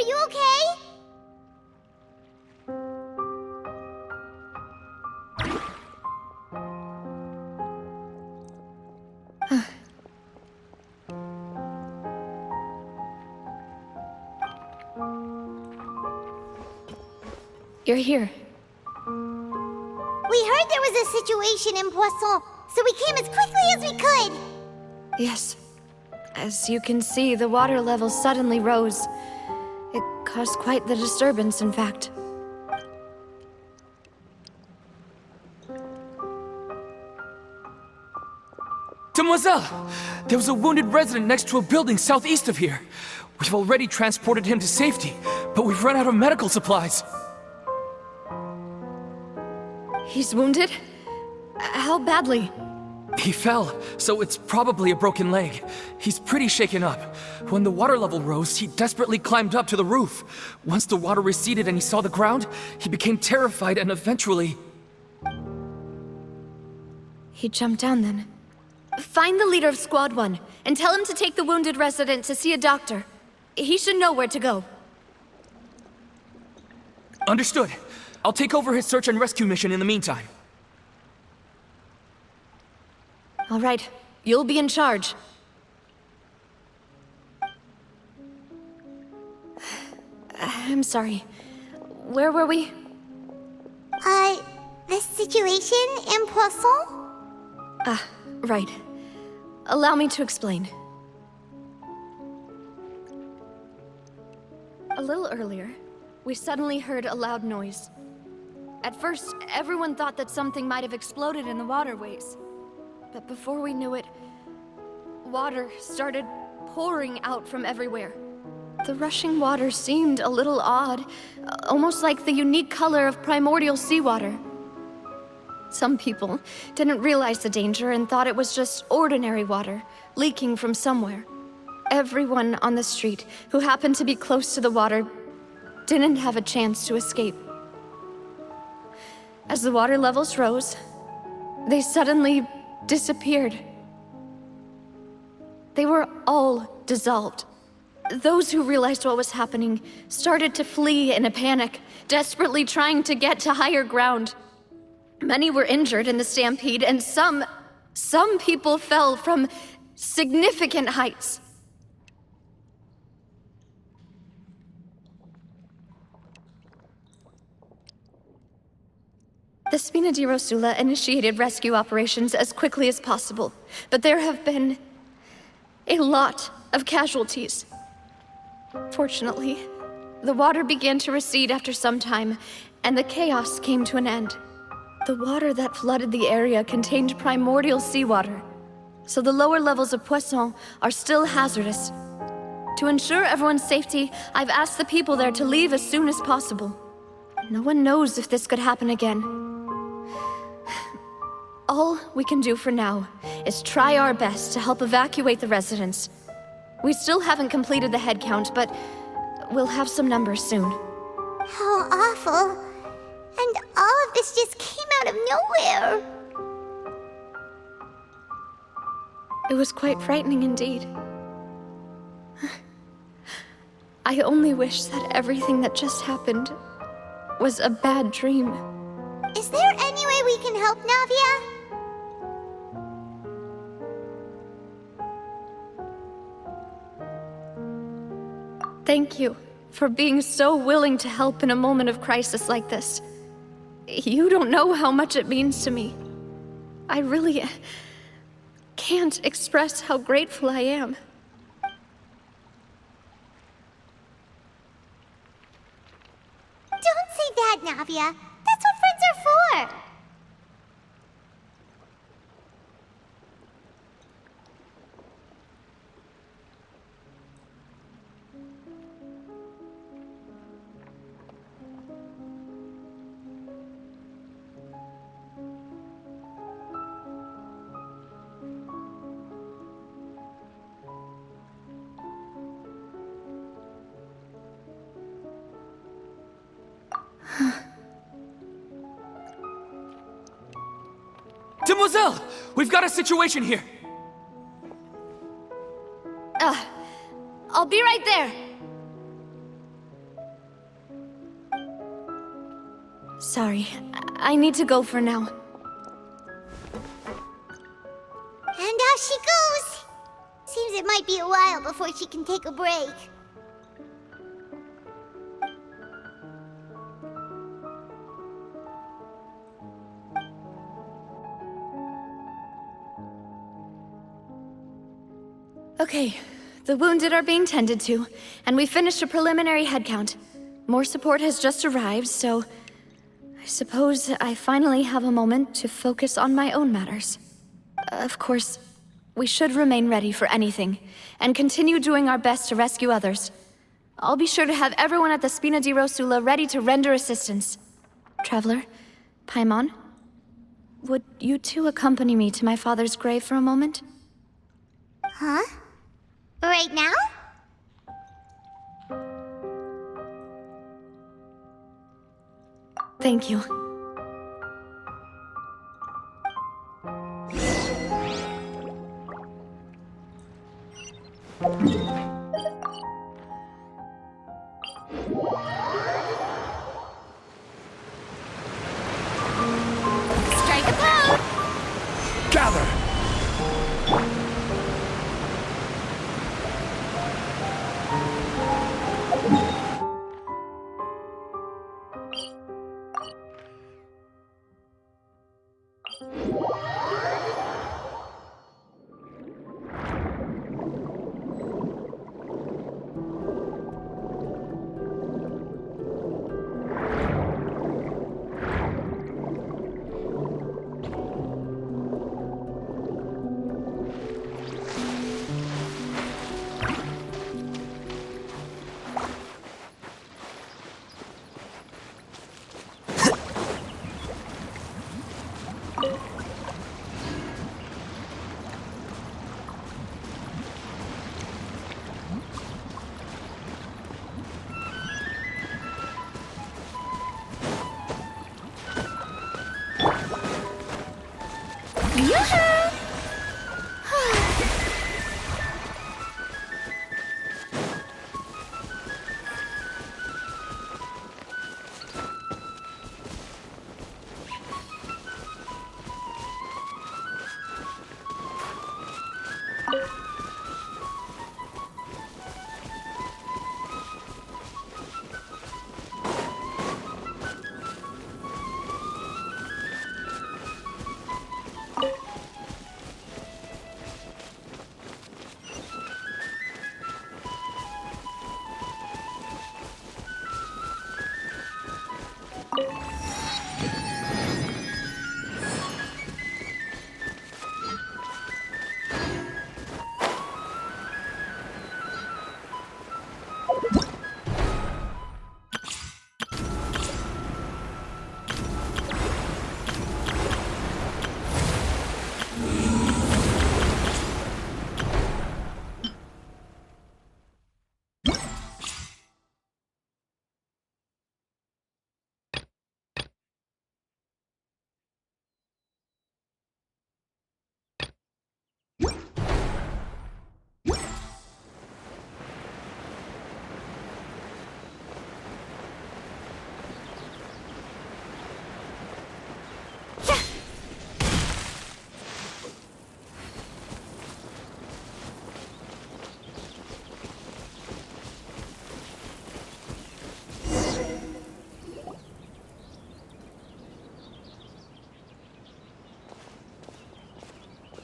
you okay? You're here. We heard there was a situation in Poisson, so we came as quickly as we could. Yes. As you can see, the water level suddenly rose. It caused quite the disturbance, in fact. Demoiselle! There was a wounded resident next to a building southeast of here. We've already transported him to safety, but we've run out of medical supplies. He's wounded? How badly? He fell, so it's probably a broken leg. He's pretty shaken up. When the water level rose, he desperately climbed up to the roof. Once the water receded and he saw the ground, he became terrified and eventually... He jumped down then. Find the leader of Squad 1 and tell him to take the wounded resident to see a doctor. He should know where to go. Understood. I'll take over his search and rescue mission in the meantime. All right, you'll be in charge. I'm sorry. Where were we? The situation in Poisson? Ah, right. Allow me to explain. A little earlier, we suddenly heard a loud noise. At first, everyone thought that something might have exploded in the waterways. But before we knew it, water started pouring out from everywhere. The rushing water seemed a little odd, almost like the unique color of primordial seawater. Some people didn't realize the danger and thought it was just ordinary water, leaking from somewhere. Everyone on the street who happened to be close to the water didn't have a chance to escape. As the water levels rose, they suddenly disappeared. They were all dissolved. Those who realized what was happening started to flee in a panic, desperately trying to get to higher ground. Many were injured in the stampede, and some people fell from significant heights. The Spina di Rosula initiated rescue operations as quickly as possible, but there have been a lot of casualties. Fortunately, the water began to recede after some time, and the chaos came to an end. The water that flooded the area contained primordial seawater, so the lower levels of Poisson are still hazardous. To ensure everyone's safety, I've asked the people there to leave as soon as possible. No one knows if this could happen again. All we can do for now is try our best to help evacuate the residents. We still haven't completed the head count, but we'll have some numbers soon. How awful. And all of this just came out of nowhere. It was quite frightening indeed. I only wish that everything that just happened was a bad dream. Is there any way we can help, Navia? Thank you for being so willing to help in a moment of crisis like this. You don't know how much it means to me. I really can't express how grateful I am. Don't say that, Navia. That's what friends are for. Demoiselle! We've got a situation here! I'll be right there. Sorry, I need to go for now. And off she goes! Seems it might be a while before she can take a break. Okay, the wounded are being tended to, and we finished a preliminary head count. More support has just arrived, so I suppose I finally have a moment to focus on my own matters. Of course, we should remain ready for anything, and continue doing our best to rescue others. I'll be sure to have everyone at the Spina di Rosula ready to render assistance. Traveler, Paimon, would you two accompany me to my father's grave for a moment? Huh? Right now? Thank you. Strike a pose! Gather!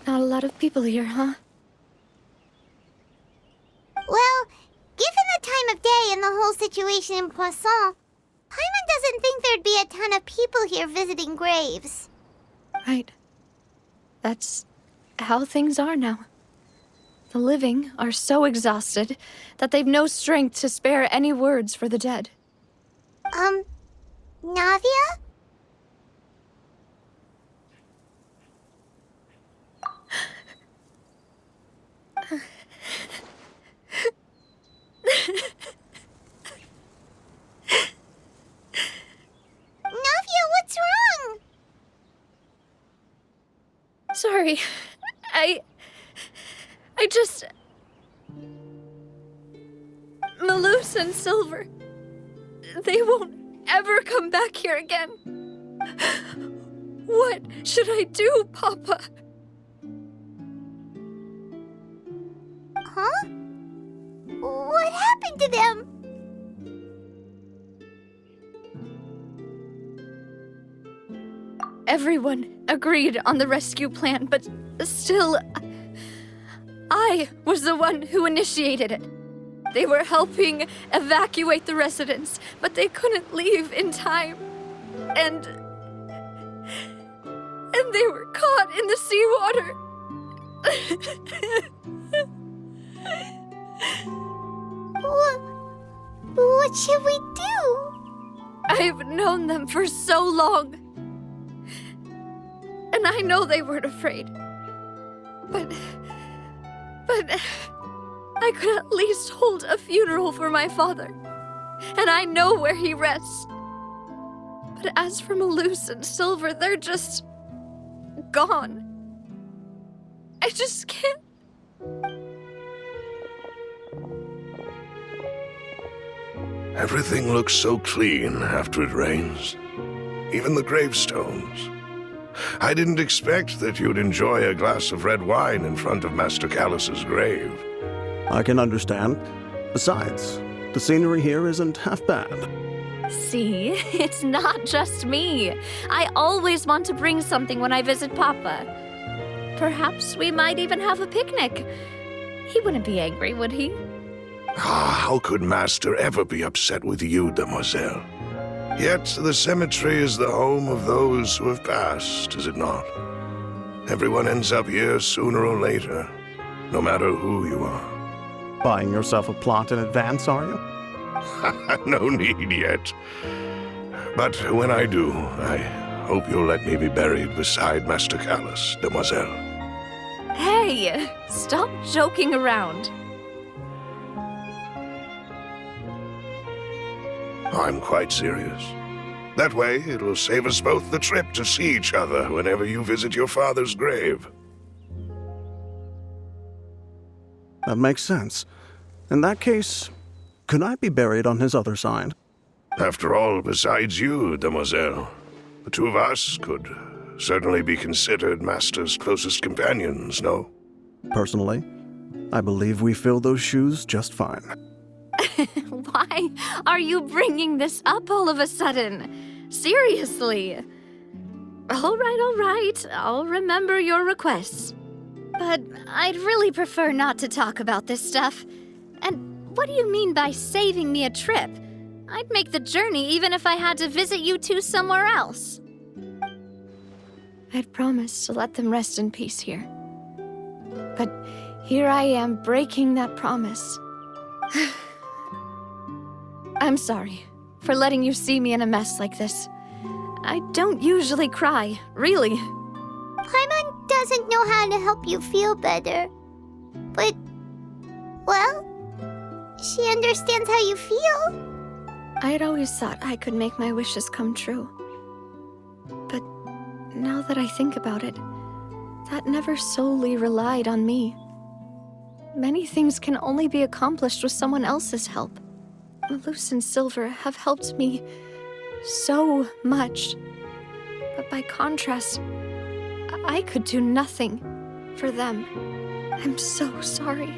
Not a lot of people here, huh? Well, given the time of day and the whole situation in Poisson, Paimon doesn't think there'd be a ton of people here visiting graves. Right. That's how things are now. The living are so exhausted that they've no strength to spare any words for the dead. Navia? Navia, what's wrong? Sorry. I just... Malus and Silver... They won't ever come back here again. What should I do, Papa? Huh? What happened to them? Everyone agreed on the rescue plan, but still, I was the one who initiated it. They were helping evacuate the residents, but they couldn't leave in time. And they were caught in the seawater. What should we do? I've known them for so long. And I know they weren't afraid. But I could at least hold a funeral for my father. And I know where he rests. But as for Malus and Silver, they're just gone. I just can't. Everything looks so clean after it rains. Even the gravestones. I didn't expect that you'd enjoy a glass of red wine in front of Master Callus's grave. I can understand. Besides, the scenery here isn't half bad. See, it's not just me. I always want to bring something when I visit Papa. Perhaps we might even have a picnic. He wouldn't be angry, would he? How could Master ever be upset with you, Demoiselle? Yet the cemetery is the home of those who have passed, is it not? Everyone ends up here sooner or later, no matter who you are. Buying yourself a plot in advance, are you? No need yet. But when I do, I hope you'll let me be buried beside Master Callus, Demoiselle. Hey, stop joking around. I'm quite serious. That way, it'll save us both the trip to see each other whenever you visit your father's grave. That makes sense. In that case, could I be buried on his other side? After all, besides you, Demoiselle, the two of us could certainly be considered Master's closest companions, no? Personally, I believe we fill those shoes just fine. Why are you bringing this up all of a sudden? Seriously. All right. I'll remember your requests. But I'd really prefer not to talk about this stuff. And what do you mean by saving me a trip? I'd make the journey even if I had to visit you two somewhere else. I'd promised to let them rest in peace here. But here I am breaking that promise. I'm sorry for letting you see me in a mess like this. I don't usually cry, really. Paimon doesn't know how to help you feel better. But, well, she understands how you feel. I had always thought I could make my wishes come true. But now that I think about it, that never solely relied on me. Many things can only be accomplished with someone else's help. Malus and Silver have helped me so much. But by contrast, I could do nothing for them. I'm so sorry.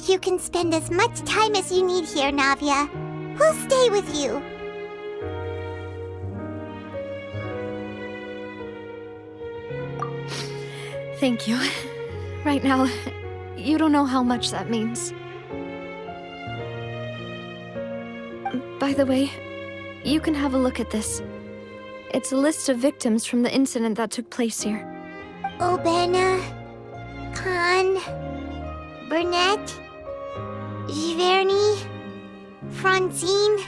You can spend as much time as you need here, Navia. We'll stay with you. Thank you. Right now, you don't know how much that means. By the way, you can have a look at this. It's a list of victims from the incident that took place here. Obena, Khan, Burnett, Giverny, Francine,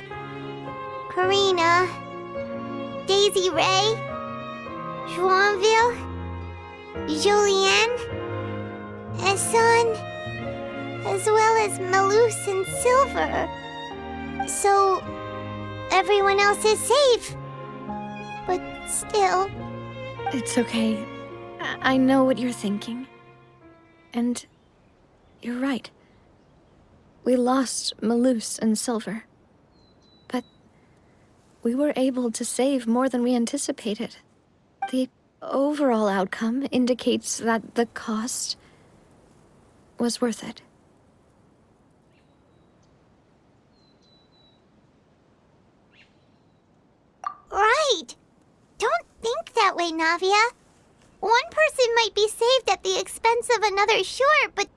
Karina, Daisy Ray, Joinville, Julianne, Esson, as well as Malus and Silver. So, everyone else is safe. But still... It's okay. I know what you're thinking. And you're right. We lost Malus and Silver. But we were able to save more than we anticipated. The overall outcome indicates that the cost was worth it. Right. Don't think that way, Navia. One person might be saved at the expense of another, sure, but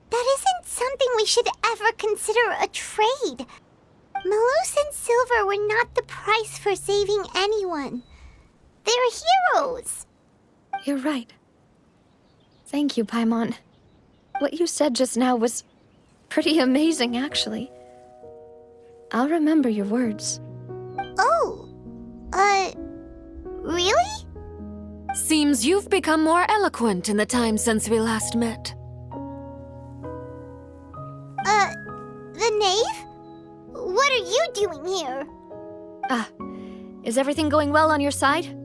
that isn't something we should ever consider a trade. Malus and Silver were not the price for saving anyone. They're heroes. You're right. Thank you, Paimon. What you said just now was pretty amazing, actually. I'll remember your words. Oh, really? Seems you've become more eloquent in the time since we last met. The knave? What are you doing here? Is everything going well on your side?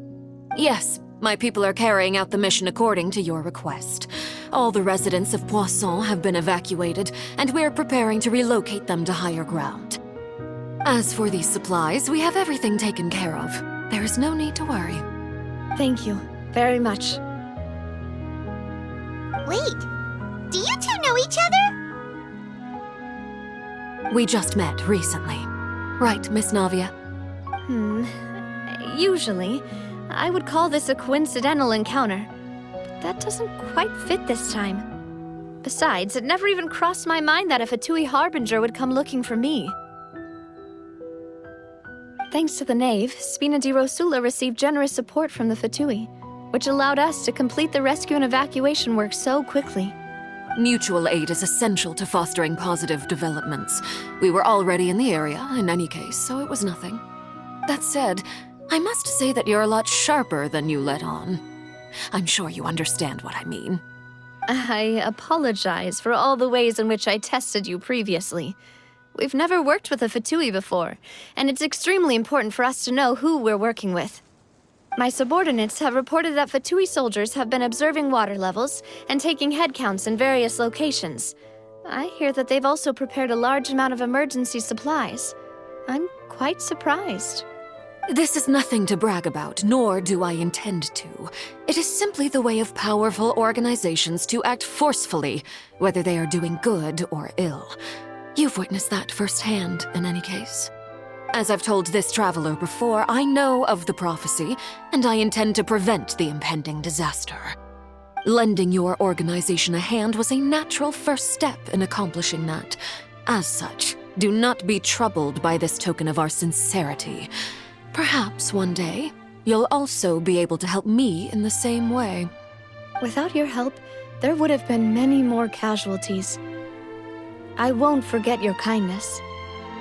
Yes, my people are carrying out the mission according to your request. All the residents of Poisson have been evacuated, and we're preparing to relocate them to higher ground. As for these supplies, we have everything taken care of. There is no need to worry. Thank you very much. Wait, do you two know each other? We just met recently. Right, Miss Navia? Usually, I would call this a coincidental encounter. But that doesn't quite fit this time. Besides, it never even crossed my mind that a Fatui Harbinger would come looking for me. Thanks to the Knave, Spina di Rosula received generous support from the Fatui, which allowed us to complete the rescue and evacuation work so quickly. Mutual aid is essential to fostering positive developments. We were already in the area, in any case, so it was nothing. That said, I must say that you're a lot sharper than you let on. I'm sure you understand what I mean. I apologize for all the ways in which I tested you previously. We've never worked with a Fatui before, and it's extremely important for us to know who we're working with. My subordinates have reported that Fatui soldiers have been observing water levels and taking head counts in various locations. I hear that they've also prepared a large amount of emergency supplies. I'm quite surprised. This is nothing to brag about, nor do I intend to. It is simply the way of powerful organizations to act forcefully, whether they are doing good or ill. You've witnessed that firsthand, in any case. As I've told this traveler before, I know of the prophecy, and I intend to prevent the impending disaster. Lending your organization a hand was a natural first step in accomplishing that. As such, do not be troubled by this token of our sincerity. Perhaps one day, you'll also be able to help me in the same way. Without your help, there would have been many more casualties. I won't forget your kindness.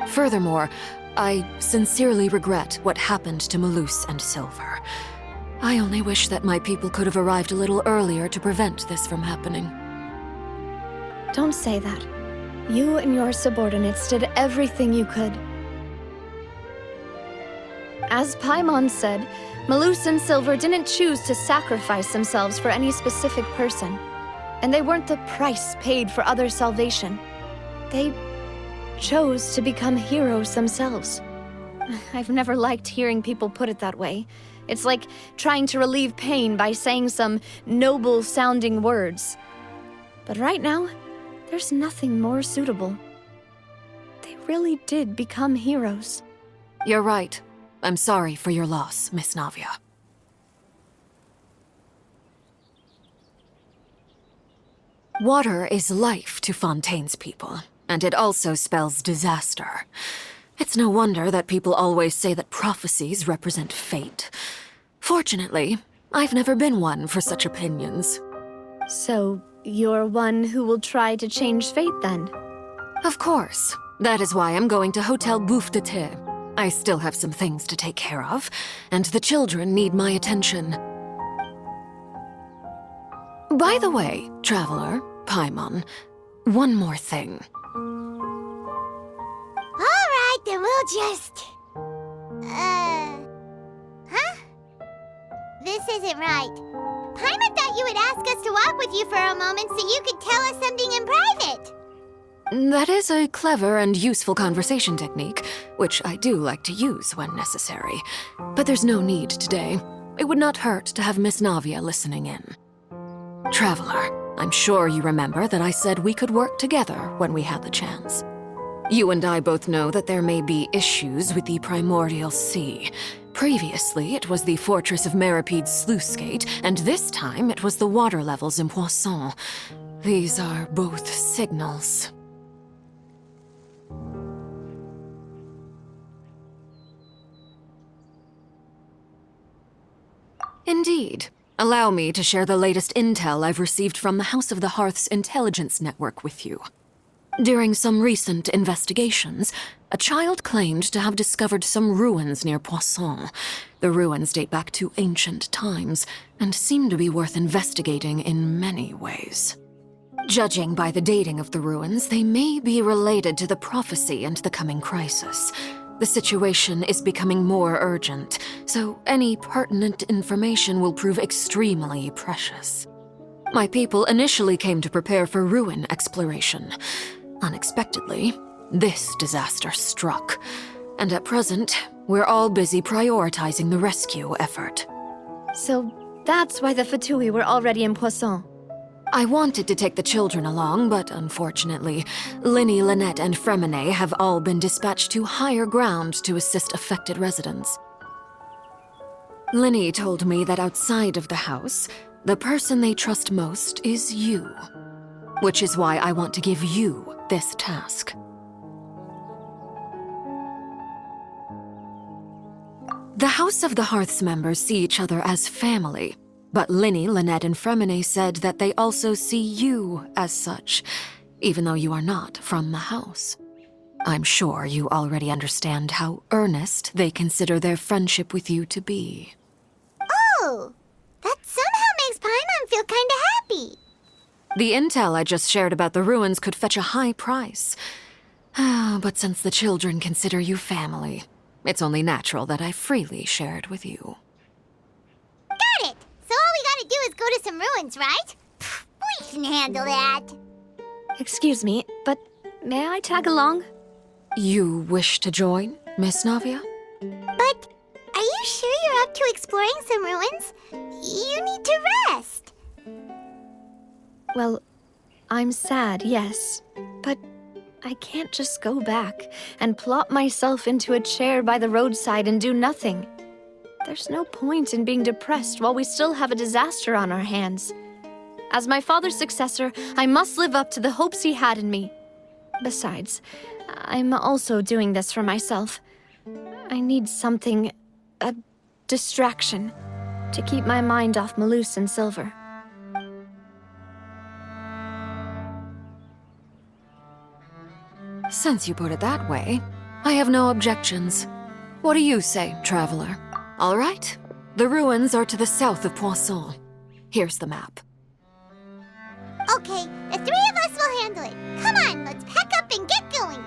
Furthermore, I sincerely regret what happened to Malus and Silver. I only wish that my people could have arrived a little earlier to prevent this from happening. Don't say that. You and your subordinates did everything you could. As Paimon said, Malus and Silver didn't choose to sacrifice themselves for any specific person. And they weren't the price paid for others' salvation. They chose to become heroes themselves. I've never liked hearing people put it that way. It's like trying to relieve pain by saying some noble-sounding words. But right now, there's nothing more suitable. They really did become heroes. You're right. I'm sorry for your loss, Miss Navia. Water is life to Fontaine's people, and it also spells disaster. It's no wonder that people always say that prophecies represent fate. Fortunately, I've never been one for such opinions. So, you're one who will try to change fate, then? Of course. That is why I'm going to Hotel Bouffe de Thé. I still have some things to take care of, and the children need my attention. By the way, traveler, Paimon, one more thing. Alright, then we'll just... Huh? This isn't right. Paimon thought you would ask us to walk with you for a moment so you could tell us something in private. That is a clever and useful conversation technique, which I do like to use when necessary. But there's no need today. It would not hurt to have Miss Navia listening in. Traveler, I'm sure you remember that I said we could work together when we had the chance. You and I both know that there may be issues with the Primordial Sea. Previously, it was the Fortress of Meripede's sluice gate, and this time it was the water levels in Poisson. These are both signals. Indeed. Allow me to share the latest intel I've received from the House of the Hearth's intelligence network with you. During some recent investigations, a child claimed to have discovered some ruins near Poisson. The ruins date back to ancient times and seem to be worth investigating in many ways. Judging by the dating of the ruins, they may be related to the prophecy and the coming crisis. The situation is becoming more urgent, so any pertinent information will prove extremely precious. My people initially came to prepare for ruin exploration. Unexpectedly, this disaster struck, and at present, we're all busy prioritizing the rescue effort. So that's why the Fatui were already in Poisson. I wanted to take the children along, but unfortunately, Linny, Lynette, and Fremine have all been dispatched to higher ground to assist affected residents. Linny told me that outside of the house, the person they trust most is you, which is why I want to give you this task. The House of the Hearth's members see each other as family, but Linny, Lynette, and Fremine said that they also see you as such, even though you are not from the house. I'm sure you already understand how earnest they consider their friendship with you to be. Oh, that somehow makes Paimon feel kinda happy. The intel I just shared about the ruins could fetch a high price. But since the children consider you family, it's only natural that I freely share it with you. Got it! So all we gotta do is go to some ruins, right? Pfft, we can handle that. Excuse me, but may I tag along? You wish to join, Miss Navia? But are you sure you're up to exploring some ruins? You need to rest. Well, I'm sad, yes, but I can't just go back and plop myself into a chair by the roadside and do nothing. There's no point in being depressed while we still have a disaster on our hands. As my father's successor, I must live up to the hopes he had in me. Besides, I'm also doing this for myself. I need something, a distraction, to keep my mind off Malus and Silver. Since you put it that way, I have no objections. What do you say, traveler? All right. The ruins are to the south of Poisson. Here's the map. Okay, the three of us will handle it. Come on, let's pack up and get going.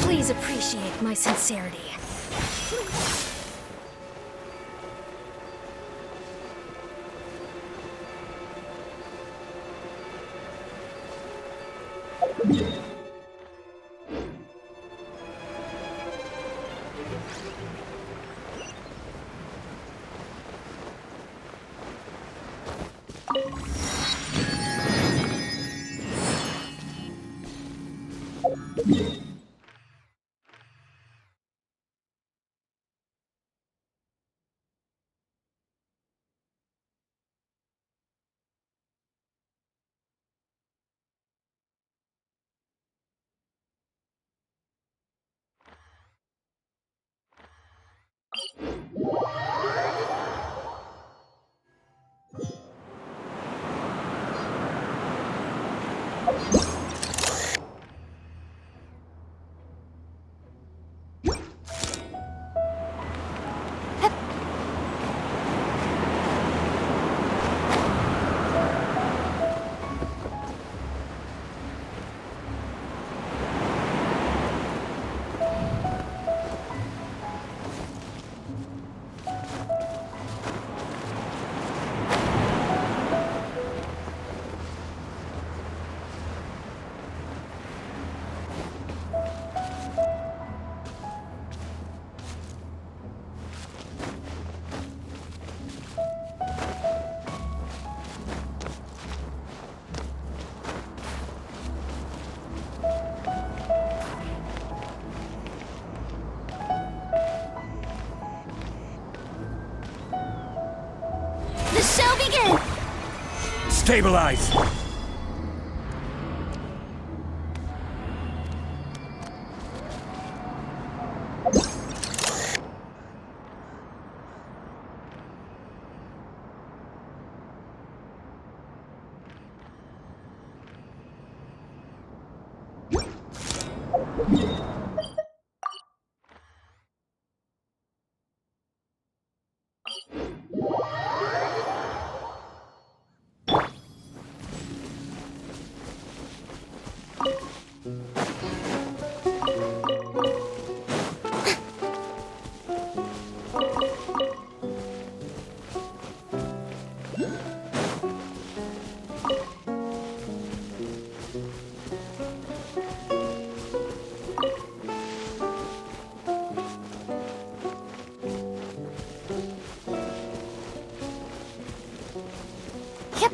Please appreciate my sincerity. The show begins! Stabilize! Yep.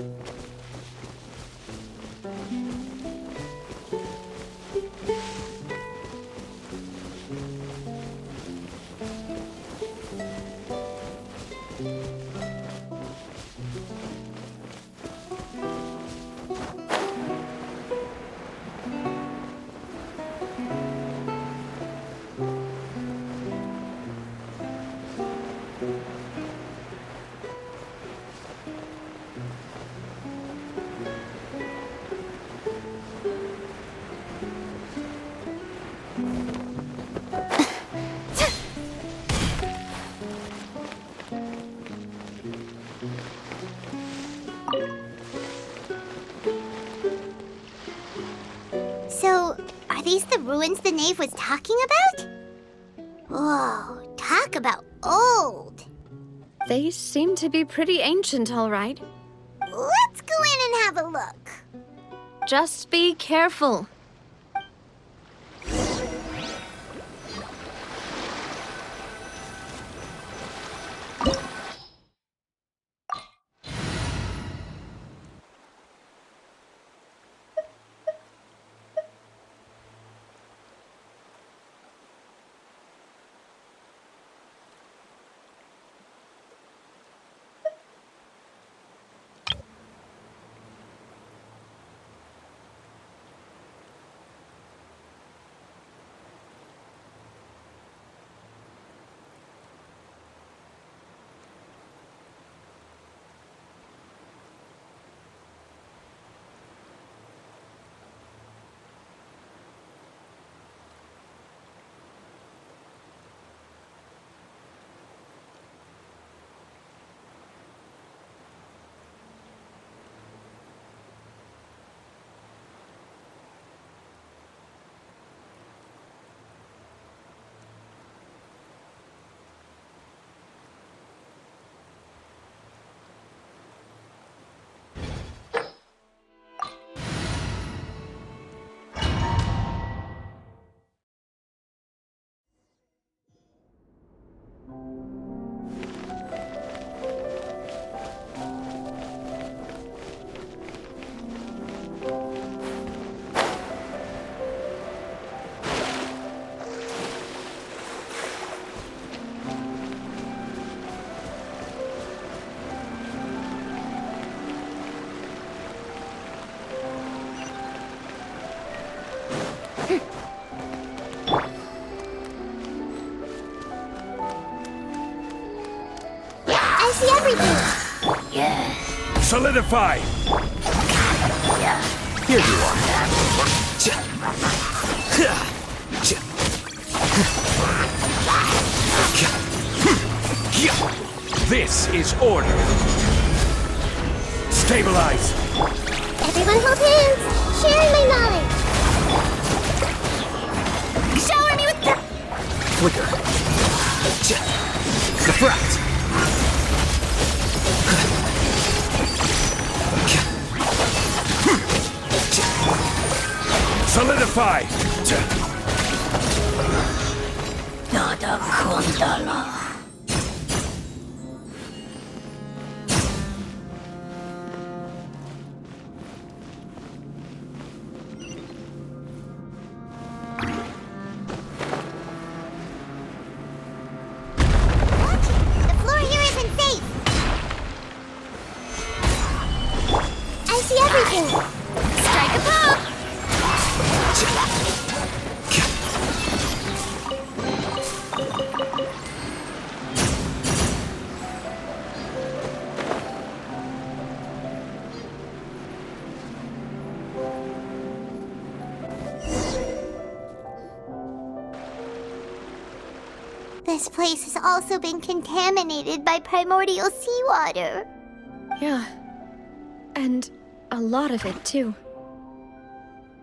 So, are these the ruins the knave was talking about? Whoa, talk about old. They seem to be pretty ancient, all right. Let's go in and have a look. Just be careful. Solidify! Here you are. This is order. Stabilize! Everyone hold hands! Sharing my knowledge! Shower me with Flicker. Refract. Solidify! Nada Kundala. The floor here isn't safe. I see everything. Strike a pose. This place has also been contaminated by primordial seawater. Yeah. And a lot of it, too.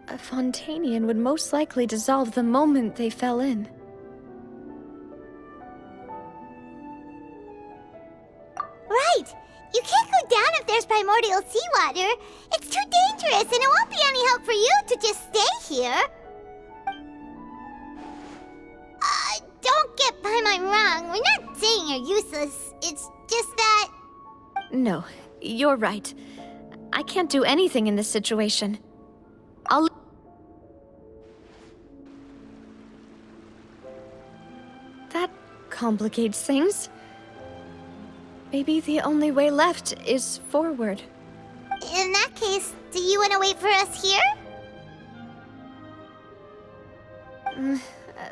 A Fontanian would most likely dissolve the moment they fell in. Right! You can't go down if there's primordial seawater. It's too dangerous, and it won't be any help for you to just stay here. Don't get by my wrong. We're not saying you're useless. It's just that... No, you're right. I can't do anything in this situation. I'll... That complicates things. Maybe the only way left is forward. In that case, do you want to wait for us here?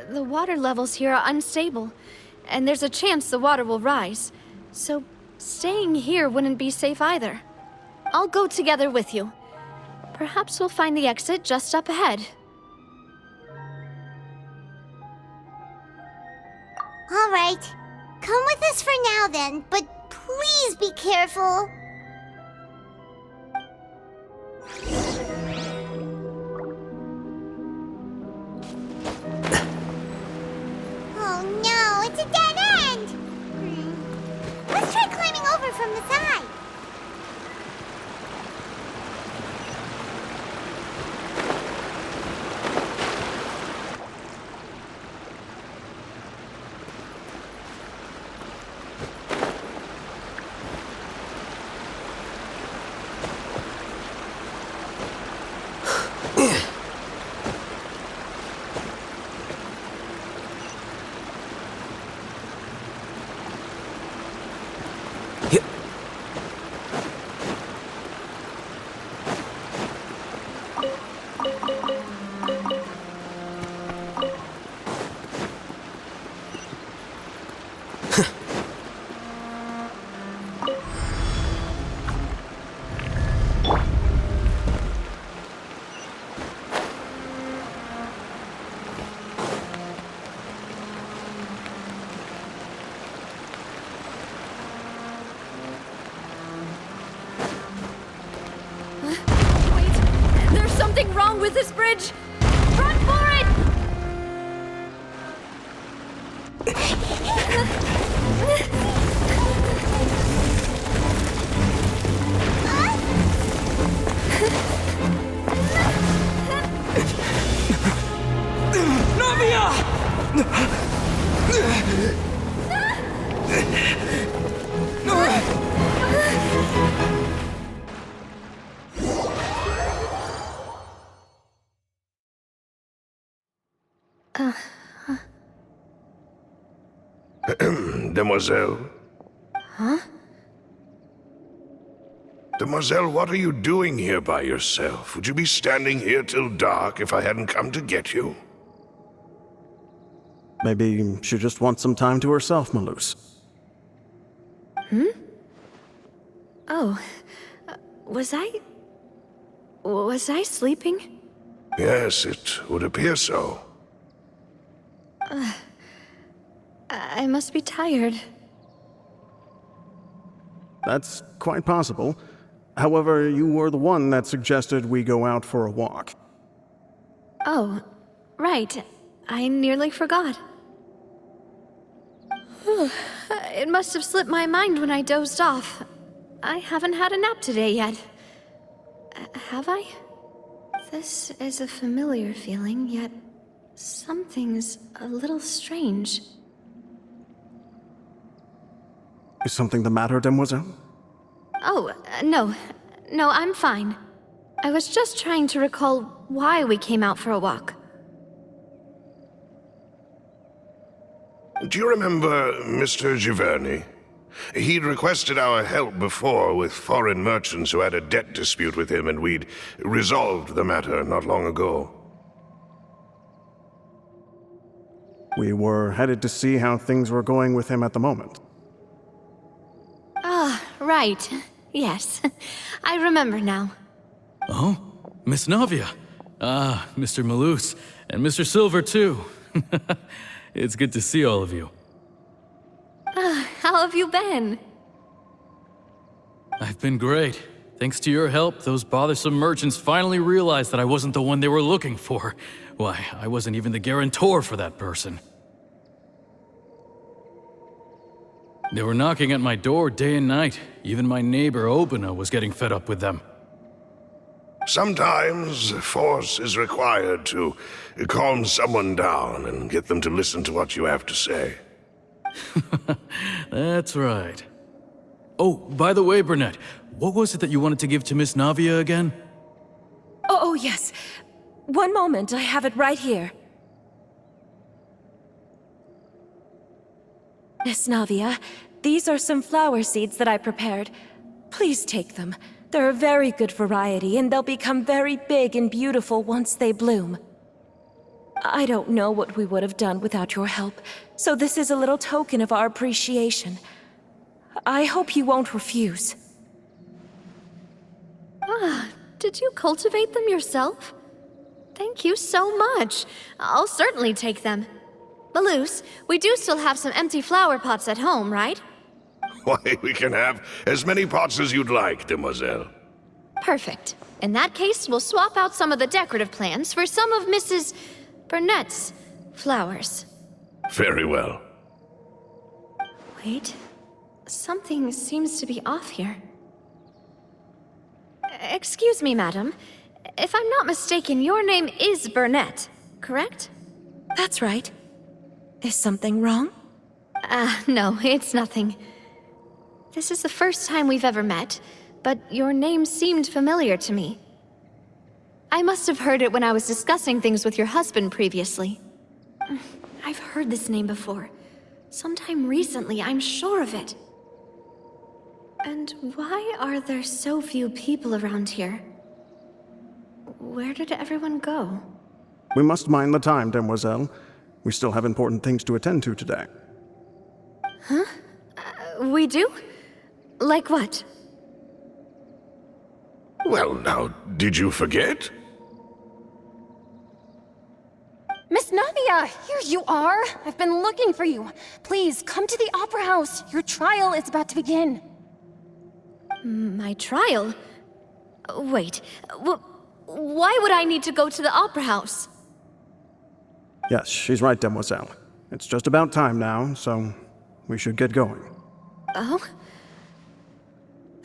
The water levels here are unstable, and there's a chance the water will rise. So, staying here wouldn't be safe either. I'll go together with you. Perhaps we'll find the exit just up ahead. All right. Come with us for now then, but please be careful. Oh no, it's a dead end! Let's try climbing over from the side. Wait, there's something wrong with this bridge! Run for it! Demoiselle? Huh? Demoiselle, what are you doing here by yourself? Would you be standing here till dark if I hadn't come to get you? Maybe she just wants some time to herself, Malus. Oh, Was I sleeping? Yes, it would appear so. I must be tired. That's quite possible. However, you were the one that suggested we go out for a walk. Oh, right. I nearly forgot. It must have slipped my mind when I dozed off. I haven't had a nap today yet. Have I? This is a familiar feeling, yet something's a little strange. Is something the matter, Demoiselle? Oh, no. No, I'm fine. I was just trying to recall why we came out for a walk. Do you remember Mr. Giverny? He'd requested our help before with foreign merchants who had a debt dispute with him, and we'd resolved the matter not long ago. We were headed to see how things were going with him at the moment. Ah, right. Yes. I remember now. Oh, Miss Navia. Ah, Mr. Malus, and Mr. Silver, too. It's good to see all of you. How have you been? I've been great. Thanks to your help, those bothersome merchants finally realized that I wasn't the one they were looking for. Why, I wasn't even the guarantor for that person. They were knocking at my door day and night. Even my neighbor, Obina, was getting fed up with them. Sometimes force is required to calm someone down and get them to listen to what you have to say. That's right. Oh, by the way, Burnett, what was it that you wanted to give to Miss Navia again? Oh, yes. One moment, I have it right here. Miss Navia, these are some flower seeds that I prepared. Please take them. They're a very good variety, and they'll become very big and beautiful once they bloom. I don't know what we would have done without your help, so this is a little token of our appreciation. I hope you won't refuse. Ah, did you cultivate them yourself? Thank you so much. I'll certainly take them. Malus, we do still have some empty flower pots at home, right? Why, we can have as many pots as you'd like, Demoiselle. Perfect. In that case, we'll swap out some of the decorative plants for some of Mrs. Burnett's flowers. Very well. Wait. Something seems to be off here. Excuse me, madam. If I'm not mistaken, your name is Burnett, correct? That's right. Is something wrong? No, it's nothing. This is the first time we've ever met, but your name seemed familiar to me. I must have heard it when I was discussing things with your husband previously. I've heard this name before. Sometime recently, I'm sure of it. And why are there so few people around here? Where did everyone go? We must mind the time, Demoiselle. We still have important things to attend to today. Huh? We do? Like what? Well, now, did you forget? Miss Navia, here you are. I've been looking for you. Please, come to the Opera House. Your trial is about to begin. My trial? Wait, why would I need to go to the Opera House? Yes, she's right, Demoiselle. It's just about time now, so we should get going. Oh?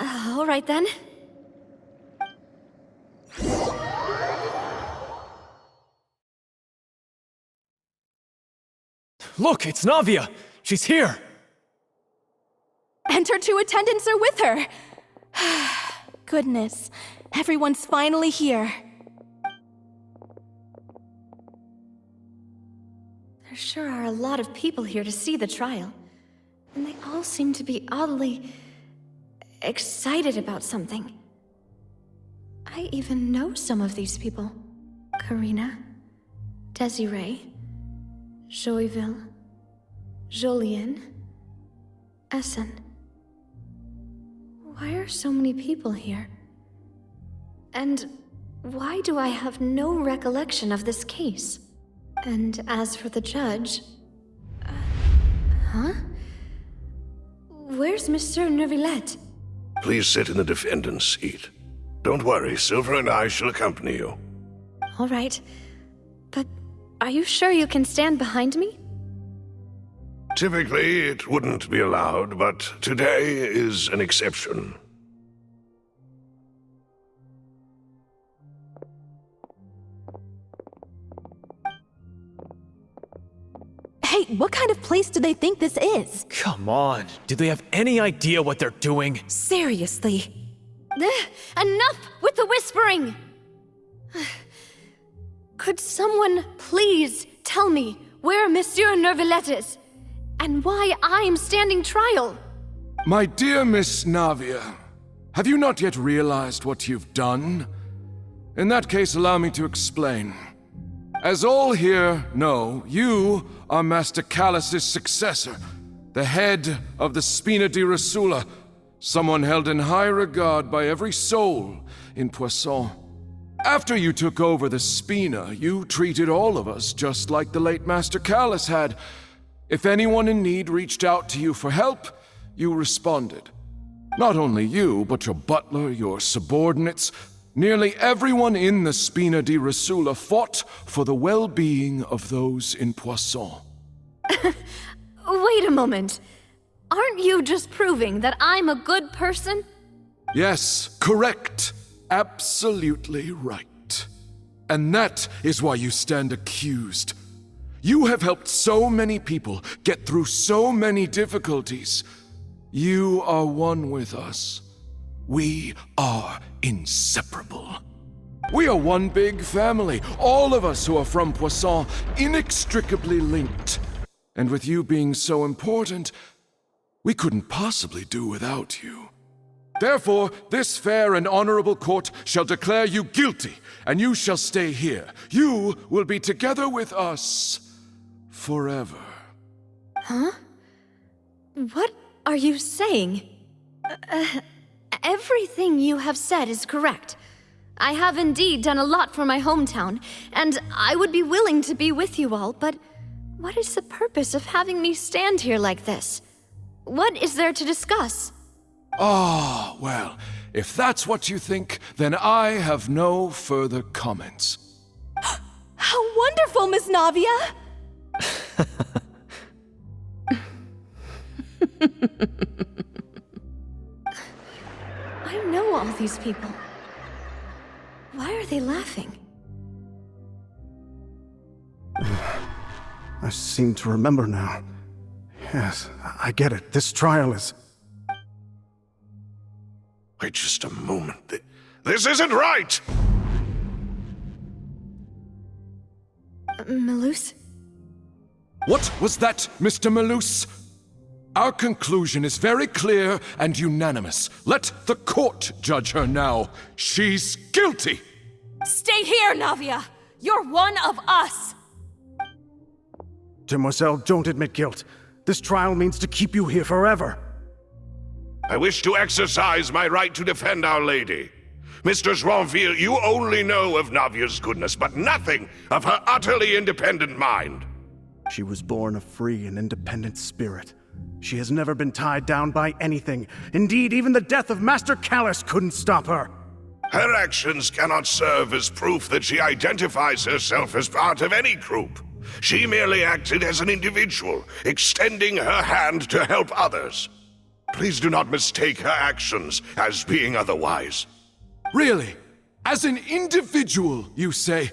All right then. Look, it's Navia! She's here! And her 2 attendants are with her. Goodness, everyone's finally here. There sure are a lot of people here to see the trial. And they all seem to be oddly excited about something. I even know some of these people. Karina, Desiree, Joyville, Jolien, Essen. Why are so many people here? And why do I have no recollection of this case? And as for the judge... huh? Where's Monsieur Neuvillette? Please sit in the defendant's seat. Don't worry, Silver and I shall accompany you. All right. But are you sure you can stand behind me? Typically, it wouldn't be allowed, but today is an exception. Hey, what kind of place do they think this is? Come on, do they have any idea what they're doing? Seriously. Enough with the whispering! Could someone please tell me where Monsieur Neuvillette is? And why I'm standing trial? My dear Miss Navia, have you not yet realized what you've done? In that case, allow me to explain. As all here know, you are Master Callus's successor, the head of the Spina di Rosula, someone held in high regard by every soul in Poisson. After you took over the Spina, you treated all of us just like the late Master Callus had. If anyone in need reached out to you for help, you responded. Not only you, but your butler, your subordinates, nearly everyone in the Spina di Rosula fought for the well-being of those in Poisson. Wait a moment. Aren't you just proving that I'm a good person? Yes, correct. Absolutely right. And that is why you stand accused. You have helped so many people get through so many difficulties. You are one with us. We are inseparable. We are one big family, all of us who are from Poisson, inextricably linked. And with you being so important, we couldn't possibly do without you. Therefore, this fair and honorable court shall declare you guilty, and you shall stay here. You will be together with us forever. Huh? What are you saying? Everything you have said is correct. I have indeed done a lot for my hometown, and I would be willing to be with you all, but what is the purpose of having me stand here like this? What is there to discuss? Ah, well, if that's what you think, then I have no further comments. How wonderful, Miss Navia! I know all these people. Why are they laughing? I seem to remember now. Yes, I get it. This trial is... Wait just a moment. This isn't right! Malus? What was that, Mr. Malus? Our conclusion is very clear and unanimous. Let the court judge her now. She's guilty! Stay here, Navia! You're one of us! Demoiselle, don't admit guilt. This trial means to keep you here forever. I wish to exercise my right to defend Our Lady. Mr. Joinville, you only know of Navia's goodness, but nothing of her utterly independent mind. She was born a free and independent spirit. She has never been tied down by anything. Indeed, even the death of Master Callus couldn't stop her. Her actions cannot serve as proof that she identifies herself as part of any group. She merely acted as an individual, extending her hand to help others. Please do not mistake her actions as being otherwise. Really? As an individual, you say?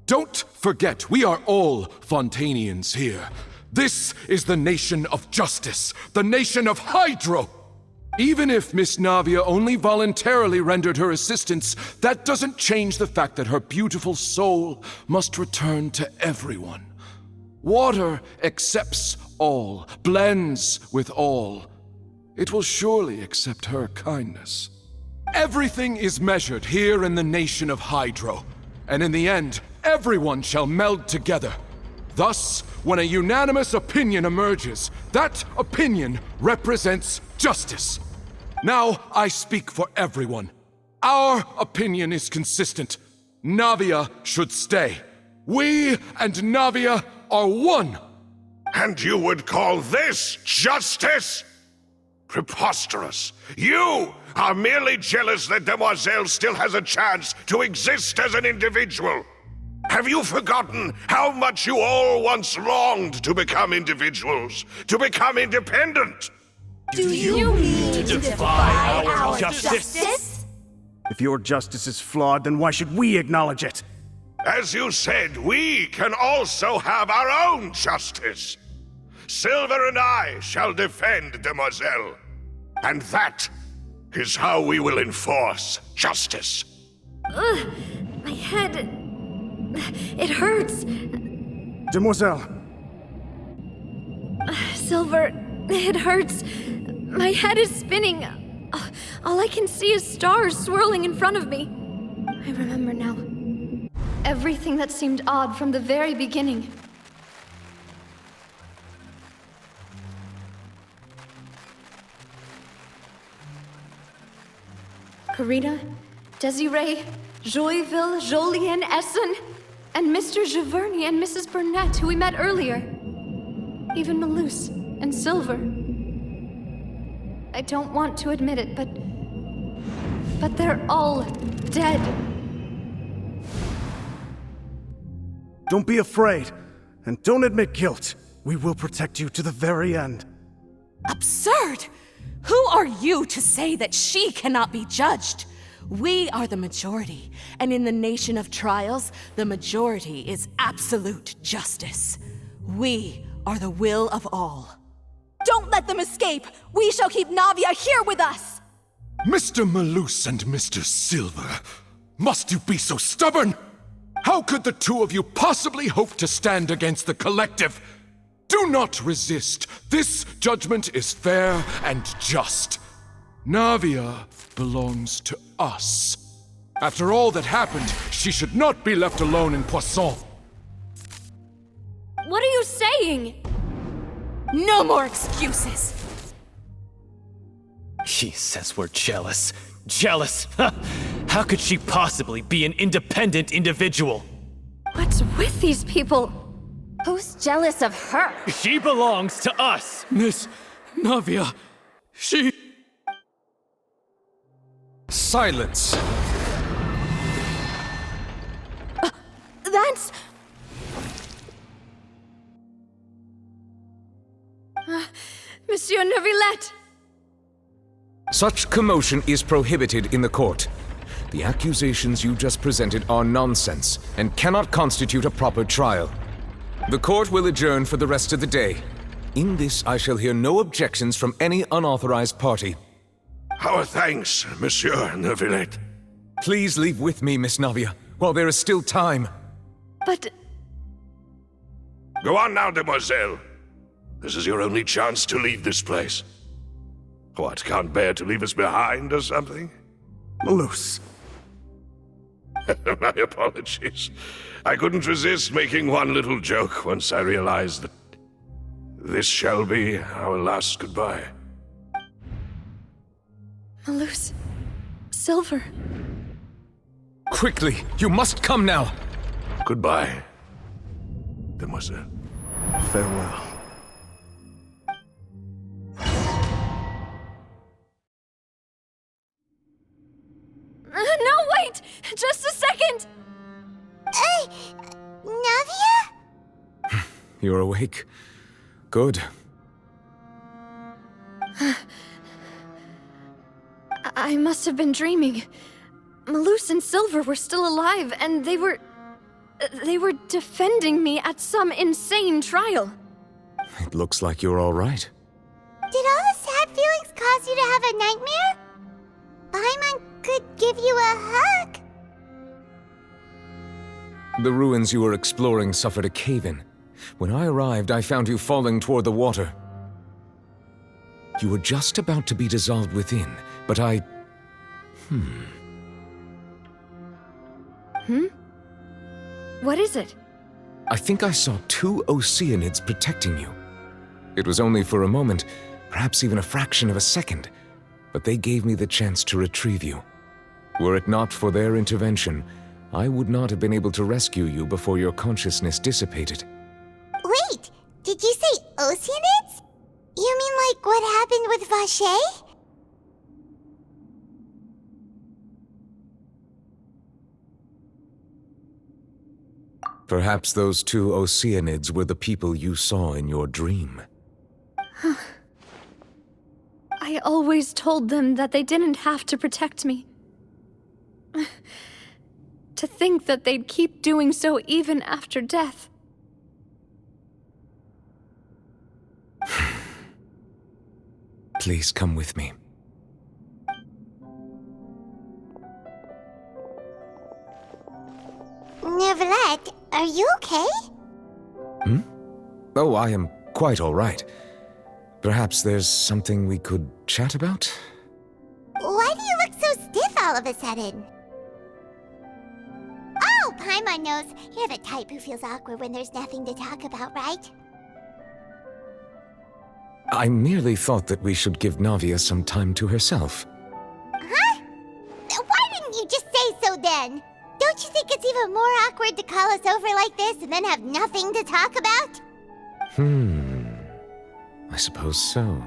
Don't forget, we are all Fontanians here. This is the nation of justice, the nation of Hydro. Even if Miss Navia only voluntarily rendered her assistance, that doesn't change the fact that her beautiful soul must return to everyone. Water accepts all, blends with all. It will surely accept her kindness. Everything is measured here in the nation of Hydro, and in the end, everyone shall meld together. Thus, when a unanimous opinion emerges, that opinion represents justice. Now I speak for everyone. Our opinion is consistent. Navia should stay. We and Navia are one. And you would call this justice? Preposterous. You are merely jealous that Demoiselle still has a chance to exist as an individual. Have you forgotten how much you all once longed to become individuals, to become independent? Do you mean to defy our justice? If your justice is flawed, then why should we acknowledge it? As you said, we can also have our own justice. Silver and I shall defend Demoiselle. And that is how we will enforce justice. Ugh, my head... it hurts. Demoiselle! Silver, it hurts. My head is spinning. All I can see is stars swirling in front of me. I remember now. Everything that seemed odd from the very beginning. Karina, Desiree, Joyville, Jolien, Essen, and Mr. Giverny and Mrs. Burnett, who we met earlier. Even Malus and Silver. I don't want to admit it, but they're all dead. Don't be afraid, and don't admit guilt. We will protect you to the very end. Absurd! Who are you to say that she cannot be judged? We are the majority, and in the nation of trials, the majority is absolute justice. We are the will of all. Don't let them escape! We shall keep Navia here with us! Mr. Malus and Mr. Silver, must you be so stubborn? How could the two of you possibly hope to stand against the collective? Do not resist. This judgment is fair and just. Navia belongs to us. After all that happened, she should not be left alone in Poisson. What are you saying? No more excuses! She says we're jealous. Jealous? How could she possibly be an independent individual? What's with these people? Who's jealous of her? She belongs to us! Miss Navia, she... Silence. That's... Monsieur Neuvillette! Such commotion is prohibited in the court. The accusations you just presented are nonsense and cannot constitute a proper trial. The court will adjourn for the rest of the day. In this, I shall hear no objections from any unauthorized party. Our thanks, Monsieur Neuvillette. Please leave with me, Miss Navia, while there is still time. But... Go on now, Demoiselle. This is your only chance to leave this place. What, can't bear to leave us behind or something? Malus. My apologies. I couldn't resist making one little joke once I realized that this shall be our last goodbye. Malus... Silver... Quickly, you must come now! Goodbye, Demoiselle. Farewell. No, wait! Just a second! Hey, Navia? You're awake. Good. I must have been dreaming. Malus and Silver were still alive, and they were defending me at some insane trial. It looks like you're all right. Did all the sad feelings cause you to have a nightmare? Paimon could give you a hug. The ruins you were exploring suffered a cave-in. When I arrived, I found you falling toward the water. You were just about to be dissolved within, but I... What is it? I think I saw two Oceanids protecting you. It was only for a moment, perhaps even a fraction of a second, but they gave me the chance to retrieve you. Were it not for their intervention, I would not have been able to rescue you before your consciousness dissipated. Wait, did you say Oceanids? You mean like what happened with Vache? Perhaps those two Oceanids were the people you saw in your dream. I always told them that they didn't have to protect me. To think that they'd keep doing so even after death. Please come with me. Neverlet, are you okay? Oh, I am quite all right. Perhaps there's something we could chat about? Why do you look so stiff all of a sudden? Oh, Paimon knows. You're the type who feels awkward when there's nothing to talk about, right? I merely thought that we should give Navia some time to herself. Huh? Why didn't you just say so then? Don't you think it's even more awkward to call us over like this and then have nothing to talk about? I suppose so.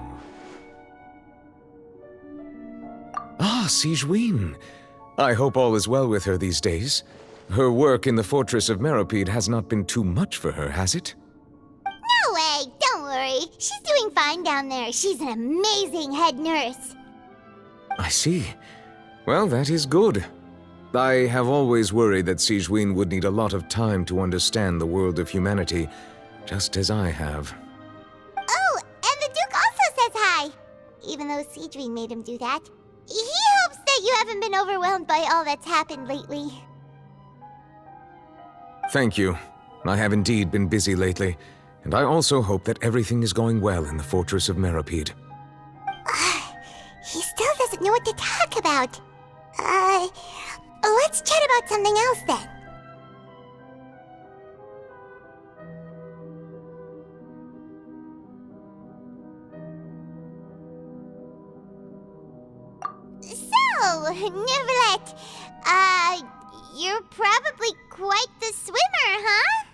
Ah, Sigewinne. I hope all is well with her these days. Her work in the Fortress of Meropide has not been too much for her, has it? No way, don't worry. She's doing fine down there. She's an amazing head nurse. I see. Well, that is good. I have always worried that Sigewinne would need a lot of time to understand the world of humanity, just as I have. Oh, and the Duke also says hi. Even though Sigewinne made him do that. He hopes that you haven't been overwhelmed by all that's happened lately. Thank you. I have indeed been busy lately, and I also hope that everything is going well in the Fortress of Meropide. He still doesn't know what to talk about. Let's chat about something else then. So, Neverlet, you're probably quite the swimmer, huh?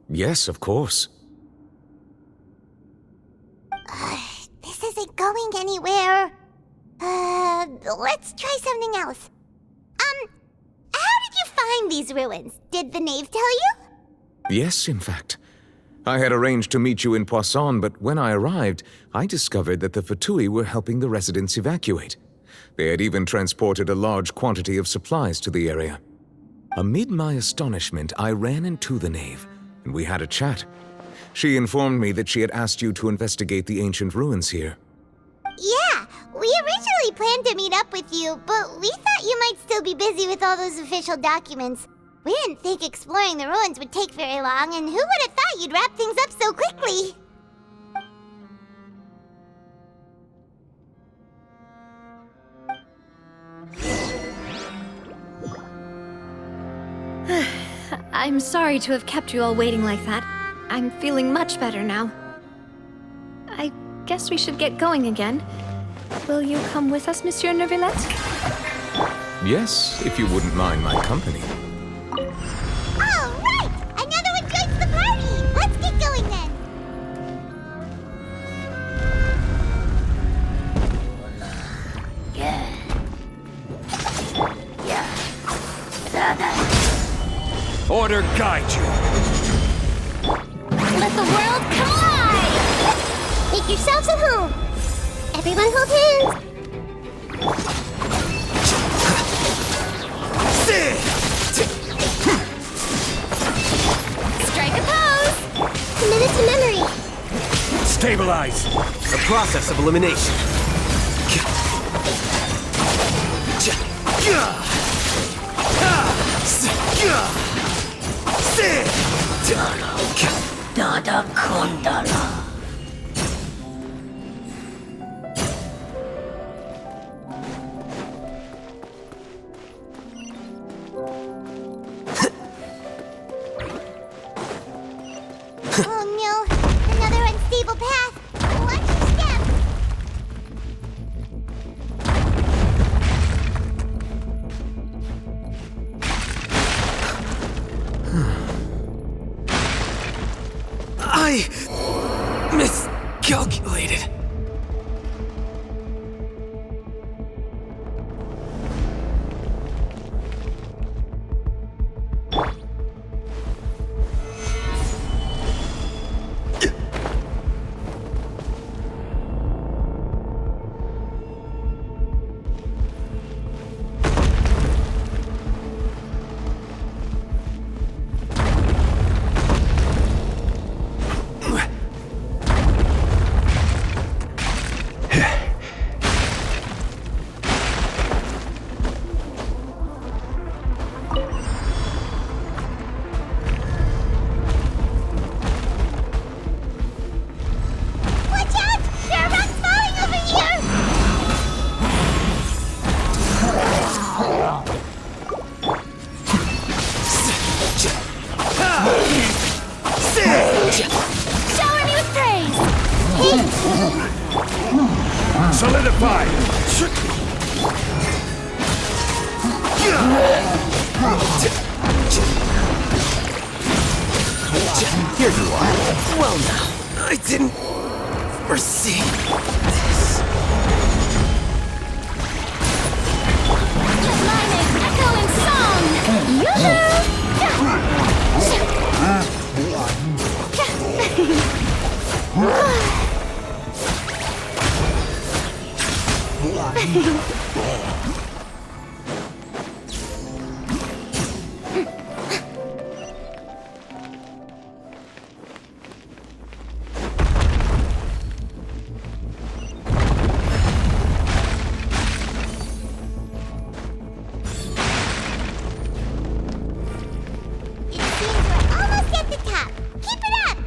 Yes, of course. This isn't going anywhere. Let's try something else. How did you find these ruins? Did the knave tell you? Yes, in fact. I had arranged to meet you in Poisson, but when I arrived, I discovered that the Fatui were helping the residents evacuate. They had even transported a large quantity of supplies to the area. Amid my astonishment, I ran into the knave, and we had a chat. She informed me that she had asked you to investigate the ancient ruins here. Yeah, we originally planned to meet up with you, but we thought you might still be busy with all those official documents. We didn't think exploring the ruins would take very long, and who would have thought you'd wrap things up so quickly? I'm sorry to have kept you all waiting like that. I'm feeling much better now. I guess we should get going again. Will you come with us, Monsieur Neuvillette? Yes, if you wouldn't mind my company. All right! Another one joins the party! Let's get going then! Order guide you. Let the world collide! Make yourselves at home! Everyone hold hands! Strike a pose! Commit it to memory! Stabilize. The process of elimination. Dada Kondala. Oh no, another unstable path! Watch your step! fire! Here you are. Well now, I didn't foresee this. Echoing song! It seems we're almost at the top. Keep it up!